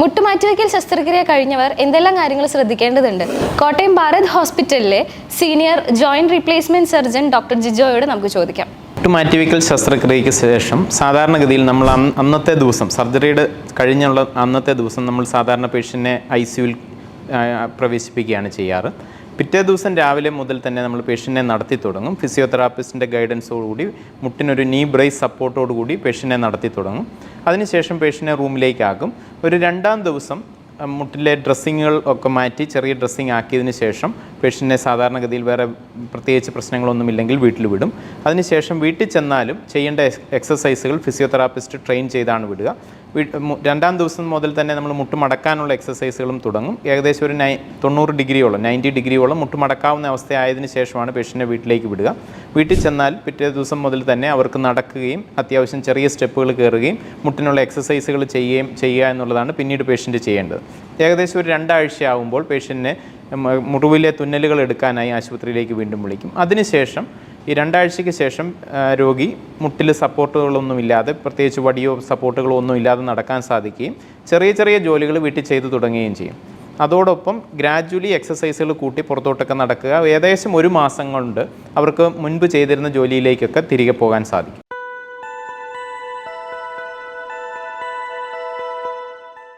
മുട്ടുമാറ്റിവയ്ക്കൽ ശസ്ത്രക്രിയ കഴിഞ്ഞവർ എന്തെല്ലാം കാര്യങ്ങൾ ശ്രദ്ധിക്കേണ്ടതുണ്ട്? കോട്ടയം ഭാരത് ഹോസ്പിറ്റലിലെ senior joint replacement surgeon doctor ജിജോയോട് നമുക്ക് ചോദിക്കാം. മുട്ടുമാറ്റിവയ്ക്കൽ ശസ്ത്രക്രിയയ്ക്ക് ശേഷം സാധാരണഗതിയിൽ നമ്മൾ അന്നത്തെ ദിവസം സർജറിയുടെ കഴിഞ്ഞുള്ള അന്നത്തെ ദിവസം നമ്മൾ സാധാരണ പേഷ്യൻറ്റിനെ ICUവിൽ പ്രവേശിപ്പിക്കുകയാണ് ചെയ്യാറ്. പിറ്റേ ദിവസം രാവിലെ മുതൽ തന്നെ നമ്മൾ പേഷ്യൻറ്റിനെ നടത്തി തുടങ്ങും. ഫിസിയോതെറാപ്പിസ്റ്റിൻ്റെ ഗൈഡൻസോടുകൂടി മുട്ടിനൊരു നീ ബ്രേസ് സപ്പോർട്ടോടുകൂടി പേഷ്യൻറ്റിനെ നടത്തി തുടങ്ങും. അതിനുശേഷം പേഷ്യൻറ്റിനെ റൂമിലേക്കാക്കും. ഒരു രണ്ടാം ദിവസം മുട്ടിലെ ഡ്രസ്സിങ്ങുകൾ ഒക്കെ മാറ്റി ചെറിയ ഡ്രസ്സിങ് ആക്കിയതിന് ശേഷം പേഷ്യൻറ്റിനെ സാധാരണഗതിയിൽ വേറെ പ്രത്യേകിച്ച് പ്രശ്നങ്ങളൊന്നുമില്ലെങ്കിൽ വീട്ടിൽ വിടും. അതിനുശേഷം വീട്ടിൽ ചെന്നാലും ചെയ്യേണ്ട എക്സസൈസുകൾ ഫിസിയോതെറാപ്പിസ്റ്റ് ട്രെയിൻ ചെയ്താണ് വിടുക. രണ്ടാം ദിവസം മുതൽ തന്നെ നമ്മൾ മുട്ടുമടക്കാനുള്ള എക്സസൈസുകളും തുടങ്ങും. ഏകദേശം ഒരു 90 ഡിഗ്രിയോളം മുട്ടുമടക്കാവുന്ന അവസ്ഥയായതിനു ശേഷമാണ് പേഷ്യൻറ്റിനെ വീട്ടിലേക്ക് വിടുക. വീട്ടിൽ ചെന്നാൽ പിറ്റേ ദിവസം മുതൽ തന്നെ അവർക്ക് നടക്കുകയും അത്യാവശ്യം ചെറിയ സ്റ്റെപ്പുകൾ കയറുകയും മുട്ടിനുള്ള എക്സസൈസുകൾ ചെയ്യുക എന്നുള്ളതാണ് പിന്നീട് പേഷ്യൻറ്റ് ചെയ്യേണ്ടത്. ഏകദേശം ഒരു 2 ആഴ്ചയാകുമ്പോൾ പേഷ്യൻറ്റിനെ മുറിവിലെ തുന്നലുകൾ എടുക്കാനായി ആശുപത്രിയിലേക്ക് വീണ്ടും വിളിക്കും. അതിനുശേഷം ഈ 2 ആഴ്ചയ്ക്ക് ശേഷം രോഗി മുട്ടിൽ സപ്പോർട്ടുകളൊന്നുമില്ലാതെ പ്രത്യേകിച്ച് വടിയോ സപ്പോർട്ടുകളോ ഒന്നും ഇല്ലാതെ നടക്കാൻ സാധിക്കുകയും ചെറിയ ജോലികൾ വീട്ടിൽ ചെയ്തു തുടങ്ങുകയും ചെയ്യും. അതോടൊപ്പം ഗ്രാജുവലി എക്സസൈസുകൾ കൂട്ടി പുറത്തോട്ടൊക്കെ നടക്കുക. ഏകദേശം 1 മാസം കൊണ്ട് അവർക്ക് മുൻപ് ചെയ്തിരുന്ന ജോലിയിലേക്കൊക്കെ തിരികെ പോകാൻ സാധിക്കും.